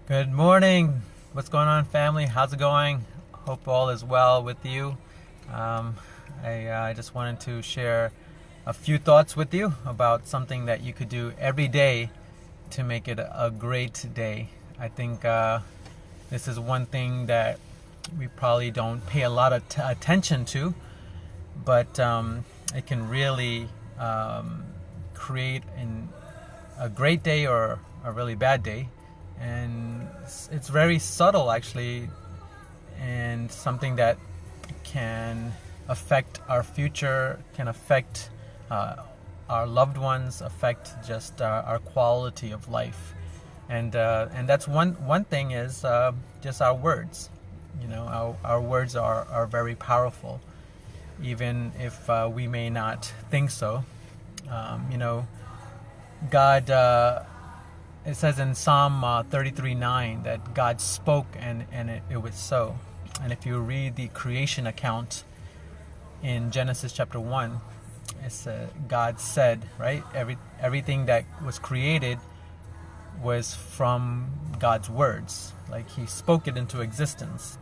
Good morning. What's going on, family? How's it going? Hope all is well with you. Um, I just wanted to share a few thoughts with you about something that you could do every day to make it a great day. I think this is one thing that we probably don't pay a lot of attention to, but it can really create a great day or a really bad day. And it's very subtle, actually, and something that can affect our future, can affect our loved ones, affect just our quality of life. And that's one thing is just our words. You know, our words are very powerful, even if we may not think so. You know, God. It says in Psalm 33:9 that God spoke and it was so. And if you read the creation account in Genesis chapter 1, it's God said, right? Everything that was created was from God's words. Like He spoke it into existence.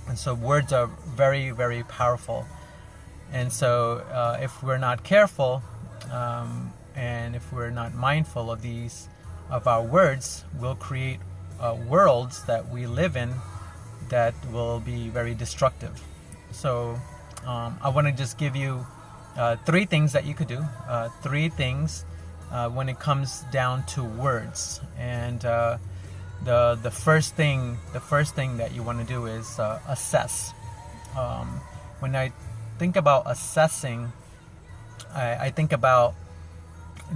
And so words are very, very powerful. And so if we're not careful and if we're not mindful of our words, will create worlds that we live in that will be very destructive. So I want to just give you three things that you could do. Three things when it comes down to words. And the first thing that you want to do is assess. When I think about assessing, I think about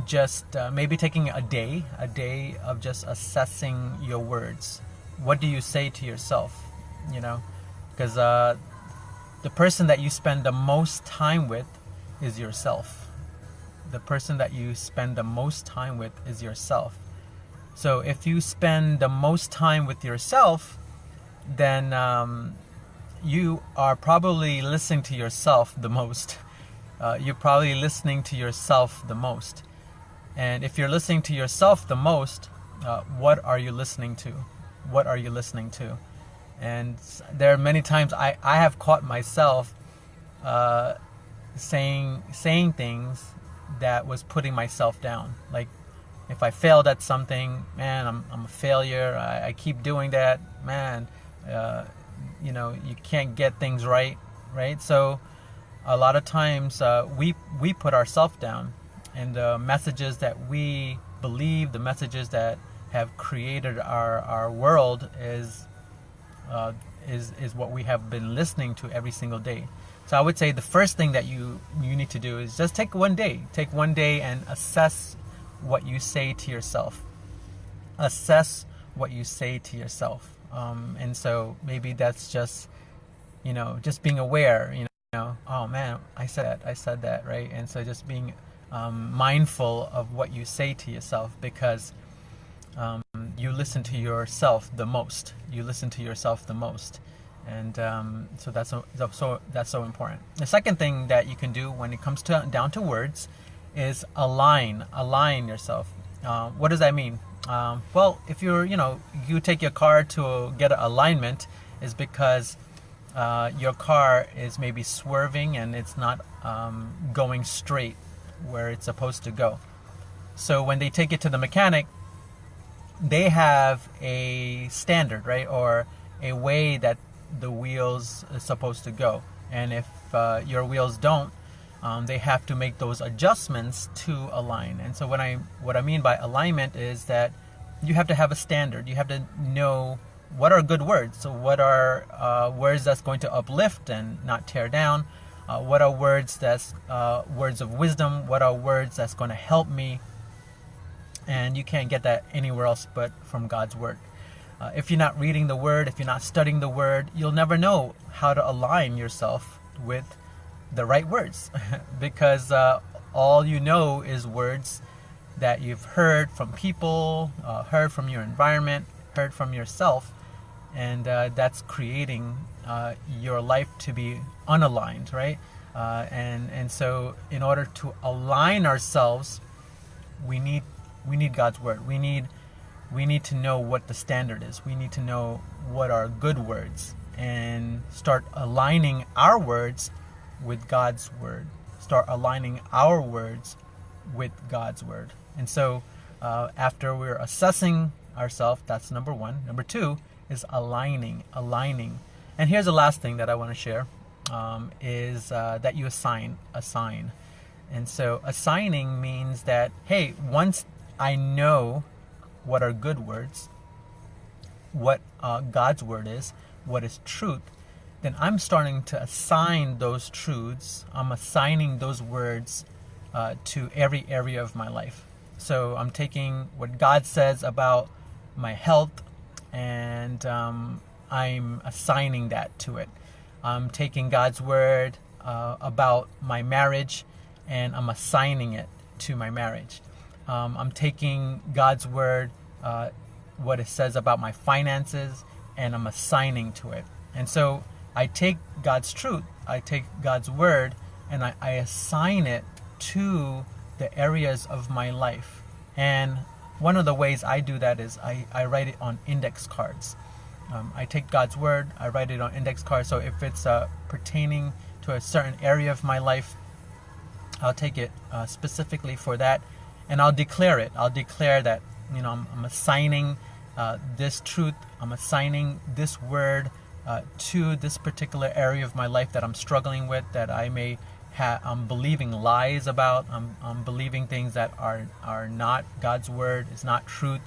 just maybe taking a day of just assessing your words. What do you say to yourself? You know, because the person that you spend the most time with is yourself. The person that you spend the most time with is yourself. So if you spend the most time with yourself, then you are probably listening to yourself the most. You're probably listening to yourself the most. And if you're listening to yourself the most, what are you listening to? What are you listening to? And there are many times I have caught myself saying things that was putting myself down. Like if I failed at something, man, I'm a failure. I keep doing that, man. You know, you can't get things right? So a lot of times we put ourselves down. And the messages that we believe, the messages that have created our world is what we have been listening to every single day. So I would say the first thing that you need to do is just take one day. Take one day and assess what you say to yourself. Assess what you say to yourself. And so maybe that's just, you know, just being aware, you know, oh man, I said that, right? And so just being mindful of what you say to yourself, because you listen to yourself the most. And so that's so important. The second thing that you can do when it comes down to words is align yourself. What does that mean? Well, if you take your car to get an alignment, is because your car is maybe swerving and it's not going straight where it's supposed to go. So when they take it to the mechanic, they have a standard, right, or a way that the wheels is supposed to go. And if your wheels don't, they have to make those adjustments to align. And so what I mean by alignment is that you have to have a standard. You have to know what are good words. So what are words that's going to uplift and not tear down. What are words that's words of wisdom? What are words that's going to help me? And you can't get that anywhere else but from God's Word. If you're not reading the Word, if you're not studying the Word, you'll never know how to align yourself with the right words. Because all you know is words that you've heard from people, heard from your environment, heard from yourself. And that's creating your life to be unaligned, right? And so in order to align ourselves, we need God's word. We need we need to know what the standard is. We need to know what are good words and start aligning our words with God's word. Start aligning our words with God's word. And so after we're assessing ourselves, that's number one. Number two is aligning. And here's the last thing that I want to share, is that you assign. And so assigning means that, hey, once I know what are good words, what God's word is, what is truth, then I'm starting to assign those truths. I'm assigning those words to every area of my life. So I'm taking what God says about my health, and I'm assigning that to it. I'm taking God's word about my marriage, and I'm assigning it to my marriage. I'm taking God's word, what it says about my finances, and I'm assigning to it. And so I take God's truth, I take God's word, and I assign it to the areas of my life. And one of the ways I do that is I write it on index cards. I take God's word, I write it on index cards. So if it's pertaining to a certain area of my life, I'll take it specifically for that, and I'll declare it. I'll declare that, I'm assigning this truth, I'm assigning this word to this particular area of my life that I'm struggling with, that I'm believing lies about. I'm believing things that are not God's word, is not truth.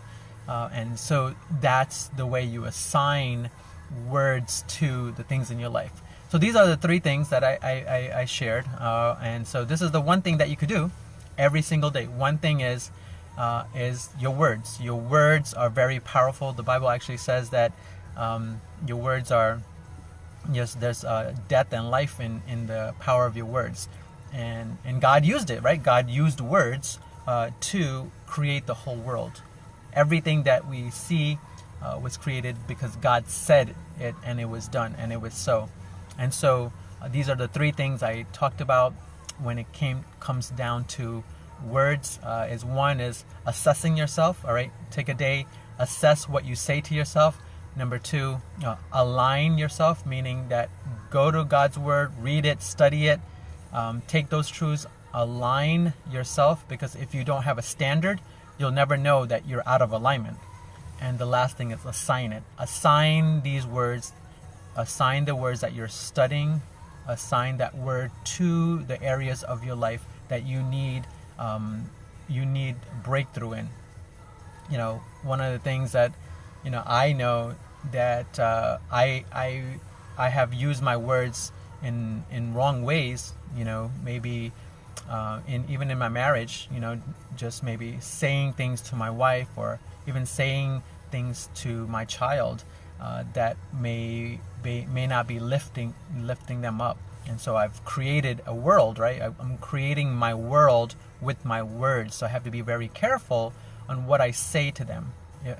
And so that's the way you assign words to the things in your life. So these are the three things that I shared. And so this is the one thing that you could do every single day. One thing is your words. Your words are very powerful. The Bible actually says that your words are, yes, there's death and life in the power of your words. And God used it, right? God used words to create the whole world. Everything that we see was created because God said it, and it was done, and it was so. And so these are the three things I talked about when it comes down to words. One is assessing yourself. All right, take a day, assess what you say to yourself. Number two, align yourself, meaning that go to God's word, read it, study it, take those truths, align yourself, because if you don't have a standard, you'll never know that you're out of alignment. And the last thing is assign it. Assign these words, assign the words that you're studying, assign that word to the areas of your life that you need breakthrough in. One of the things that I know that I have used my words in wrong ways. Maybe even in my marriage. Just maybe saying things to my wife, or even saying things to my child that may not be lifting them up. And so I've created a world, right? I'm creating my world with my words. So I have to be very careful on what I say to them.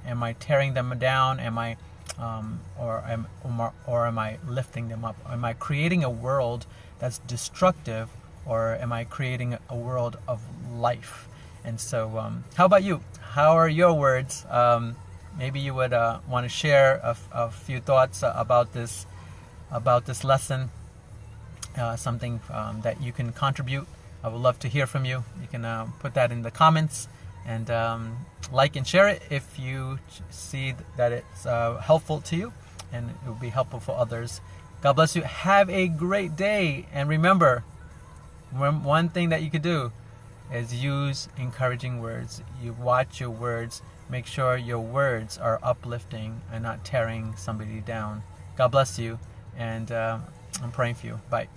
Am I tearing them down? Am I or am I lifting them up? Am I creating a world that's destructive, or am I creating a world of life? And so how about you? How are your words? Maybe you would want to share a few thoughts about this lesson, something that you can contribute. I would love to hear from you. You can put that in the comments, and like and share it if you see that it's helpful to you, and it will be helpful for others. God bless you. Have a great day. And remember, one thing that you could do is use encouraging words. You watch your words. Make sure your words are uplifting and not tearing somebody down. God bless you, and I'm praying for you. Bye.